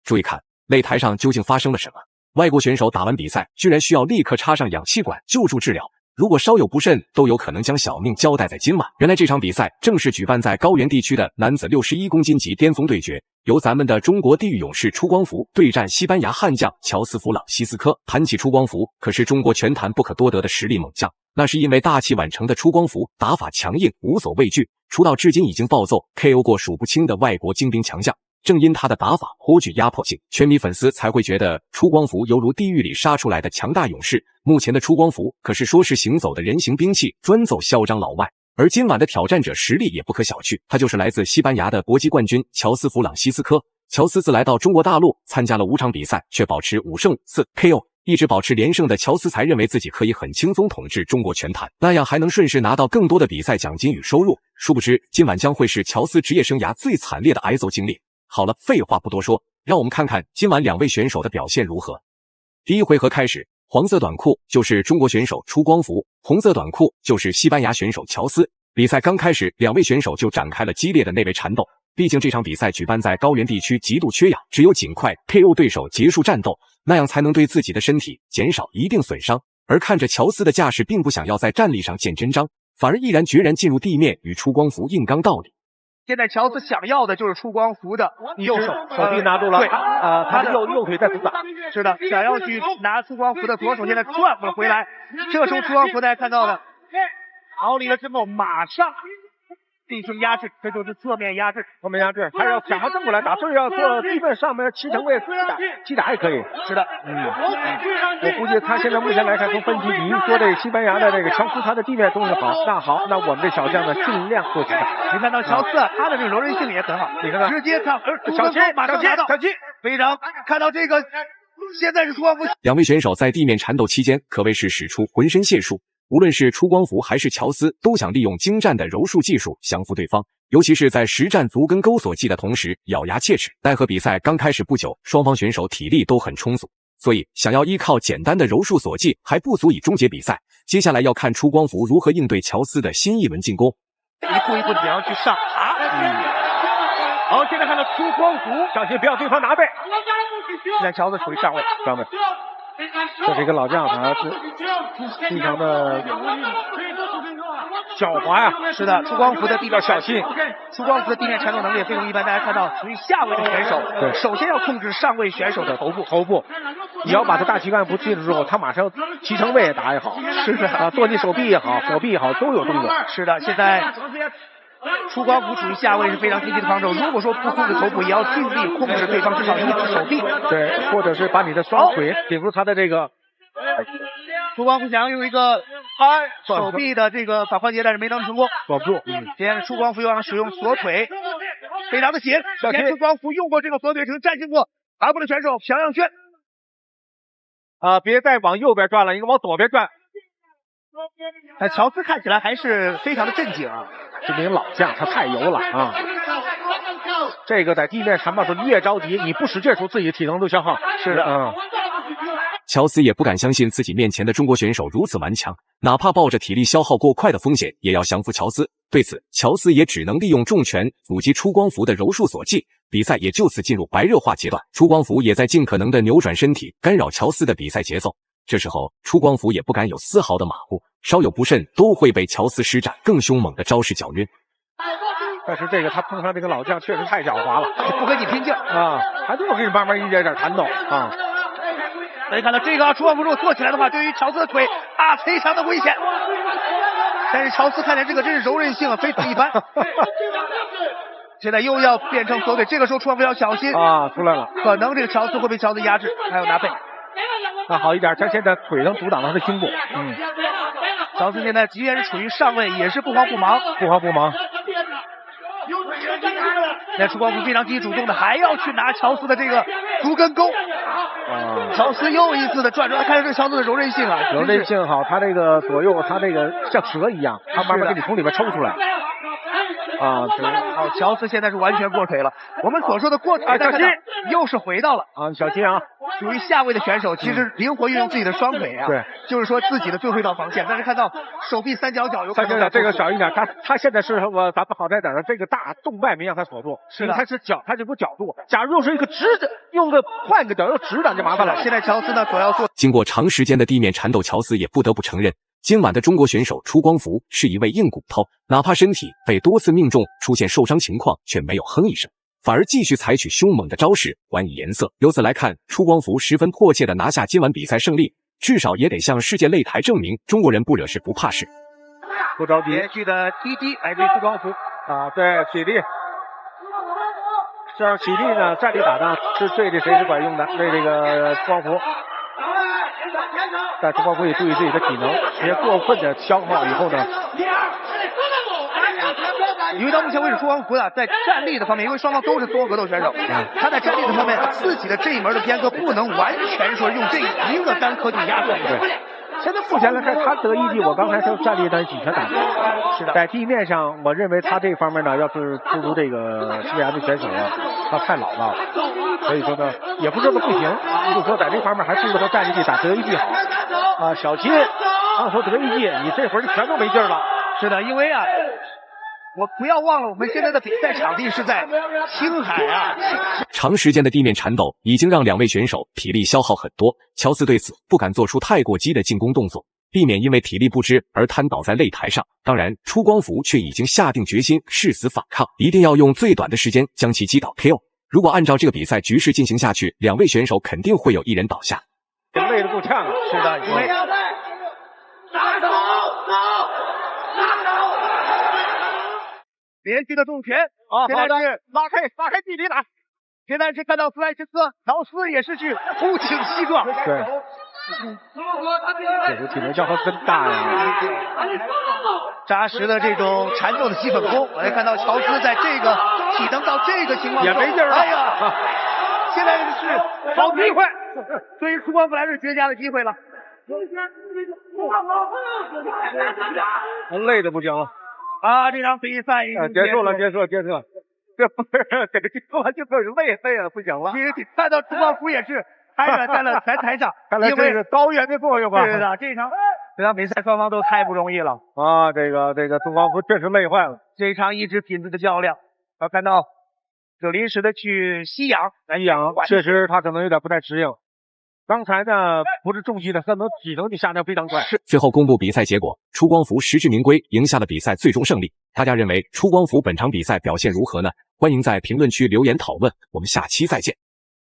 注意看，擂台上究竟发生了什么？外国选手打完比赛，居然需要立刻插上氧气管救助治疗。 如果稍有不慎，都有可能将小命交代在今晚。原来这场比赛正是举办在高原地区的男子61公斤级巅峰对决，由咱们的中国地狱勇士出光福对战西班牙悍将乔斯·弗朗西斯科。谈起出光福，可是中国拳坛不可多得的实力猛将。那是因为大器晚成的出光福打法强硬，无所畏惧，出道至今已经暴揍 KO 过数不清的外国精兵强将。 正因他的打法颇具压迫性，拳迷粉丝才会觉得出光福犹如地狱里杀出来的强大勇士。目前的出光福可是说是行走的人形兵器，专揍嚣张老外。而今晚的挑战者实力也不可小觑，他就是来自西班牙的搏击冠军乔斯·弗朗西斯科。乔斯自来到中国大陆参加了5场比赛，却保持5胜4 KO， 一直保持连胜的乔斯才认为自己可以很轻松统治中国拳坛，那样还能顺势拿到更多的比赛奖金与收入。殊不知，今晚将会是乔斯职业生涯最惨烈的挨揍经历。 好了，废话不多说，让我们看看今晚2位选手的表现如何。第一回合开始，黄色短裤就是中国选手出光福，红色短裤就是西班牙选手乔斯。比赛刚开始，2位选手就展开了激烈的内围缠斗。毕竟这场比赛举办在高原地区，极度缺氧，只有尽快 KO 对手结束战斗，那样才能对自己的身体减少一定损伤。而看着乔斯的架势，并不想要在战力上见真章，反而毅然决然进入地面与出光福硬刚道理。 现在乔斯想要的就是出光福的右手，手臂拿住了，对，他的右腿在阻挡。是的，想要去拿出光福的左手，现在转不了回来。这个时候出光福大家看到的，逃离了之后马上进行压制，这就是侧面压制。侧面压制，他要想要正过来打，所以要做地面上面7成位击打也可以。是的，我估计他现在目前来看，从分级你说这西班牙的这个乔斯，他的地面东西好，那我们这小将呢尽量做击打。你看到乔斯，他的这个柔韧性也很好，你看看，直接看小心，马上拿到，小心，非常看到这个，现在是出光福。 2位选手在地面缠斗期间可谓是使出浑身解数。 无论是出光福还是乔斯，都想利用精湛的柔术技术降服对方，尤其是在实战足跟钩锁技的同时咬牙切齿。奈何比赛刚开始不久，双方选手体力都很充足，所以想要依靠简单的柔术锁技还不足以终结比赛。接下来要看出光福如何应对乔斯的新一轮进攻，一步一步怎样去上爬。好，现在看到出光福，小心不要对方拿背。现在乔斯处于上位。这是一个老将，他是非常的狡猾呀。是的，出光福的地面小心，出光福的地面缠斗能力也非常一般。大家看到，属于下位的选手，对，首先要控制上位选手的头部。你要把他大躯干部记住之后，他马上7成位打也好，是的，坐你手臂也好，火臂也好，都有动作。是的，现在。 出光福处于下位是非常积极的防守，如果说不控制头部，也要尽力控制对方至少一只手臂，对，或者是把你的双腿顶住他的这个。出光福想要用一个手臂的这个反关节，但是没能成功，锁不住。现在出光福又想使用锁腿，非常的险。前出光福用过这个锁腿，曾战胜过韩国的选手朴阳轩。别再往右边转了，应该往左边转。乔斯看起来还是非常的镇静啊。 这名老将他太油了啊！这个在地面缠斗时越着急，你不使劲出，自己体能都消耗。是的，乔斯也不敢相信自己面前的中国选手如此顽强，哪怕冒着体力消耗过快的风险，也要降服乔斯。对此，乔斯也只能利用重拳阻击出光福的柔术锁技，比赛也就此进入白热化阶段。出光福也在尽可能的扭转身体，干扰乔斯的比赛节奏。这时候，出光福也不敢有丝毫的马虎，稍有不慎都会被乔斯施展更凶猛的招式搅晕。但是这个他碰上这个老将确实太狡猾了，不跟你拼劲啊，还是要跟你慢慢一点点缠斗啊。大家看到这个出光福如果做起来的话，对于乔斯的腿非常的危险。但是乔斯看来这个真是柔韧性非常一般。现在又要变成锁腿，这个时候出光福要小心啊，出来了，可能这个乔斯会被乔斯压制，还有拿背。 那好一点，他现在腿能阻挡他的胸部。乔斯现在即便是处于上位，也是不慌不忙。那出光福非常积极主动的，还要去拿乔斯的这个足跟钩。乔斯又一次的转转，看到这个乔斯的柔韧性啊，柔韧性好，他这个左右，他这个像蛇一样，他慢慢给你从里面抽出来。啊，好，乔斯现在是完全过腿了。我们所说的过腿，小心，又是回到了啊，小心啊！属于下位的选手，其实灵活运用自己的双腿啊，对，就是说自己的最后一道防线。但是看到手臂三角脚有可能，三角脚这个少一点，他现在是咱们好在哪儿呢？这个大动脉没让他锁住，是的，他是脚，他这不角度。假如又是一个直的，用的换个脚又直的，就麻烦了。现在乔斯呢所要做，经过长时间的地面缠斗，乔斯也不得不承认，今晚的中国选手出光福是一位硬骨头，哪怕身体被多次命中，出现受伤情况，却没有哼一声。反而继续采取凶猛的招式，还以颜色。由此来看，出光福十分迫切地拿下今晚比赛胜利，至少也得向世界擂台证明中国人不惹事不怕事。不着急，连续的踢击来自于出光福啊，对，体力，这样体力呢，站立打呢是对这谁是管用的，对这个出光福。但出光福也注意自己的体能，别过分的消耗以后呢。因为到目前为止，出光福在站立的方面，因为双方都是多格斗选手，他在站立的方面，自己的这一门的偏科不能完全说用这一个单科去压制。对，现在目前来看，他得一击，我刚才说站立单举拳打，是的，在地面上，我认为他这方面呢，要是不如这个西班牙的选手啊，他太老了，所以说呢，也不是说不行，就是说在这方面还是说他站立技打得一击好啊，小心，刚说得一击，你这会儿全都没劲了。是的，因为啊。我不要忘了，我们现在的比赛场地是在青海啊。长时间的地面缠斗已经让两位选手体力消耗很多，乔斯对此不敢做出太过激的进攻动作，避免因为体力不支而瘫倒在擂台上。当然，出光福却已经下定决心誓死反抗，一定要用最短的时间将其击倒 KO。如果按照这个比赛局势进行下去，两位选手肯定会有一人倒下。累得够呛了，是的，因为连续的重拳啊，现在是拉开距离打。现在是看到弗莱什斯，劳斯也是去突起西撞。对，这个体能消耗真大呀！扎实的这种缠斗的基本功，我来看到乔斯在这个体能到这个情况也没劲儿了。哎呀，现在是好机会，对于出光福来是绝佳的机会了。累的不行了。啊，这场比赛已经结束了。这不是这个说完就开始累了，不行了。其实看到出光福也是瘫软在了拳台上，看来这是高原的作用啊。是的，这场比赛双方都太不容易了啊！这个出光福确实累坏了。这一场一直品质的较量，看到就临时的去吸氧，确实他可能有点不太适应。刚才呢不是重击的，可能体能就下降非常快。最后公布比赛结果，出光福实至名归，赢下了比赛最终胜利。大家认为出光福本场比赛表现如何呢？欢迎在评论区留言讨论，我们下期再见。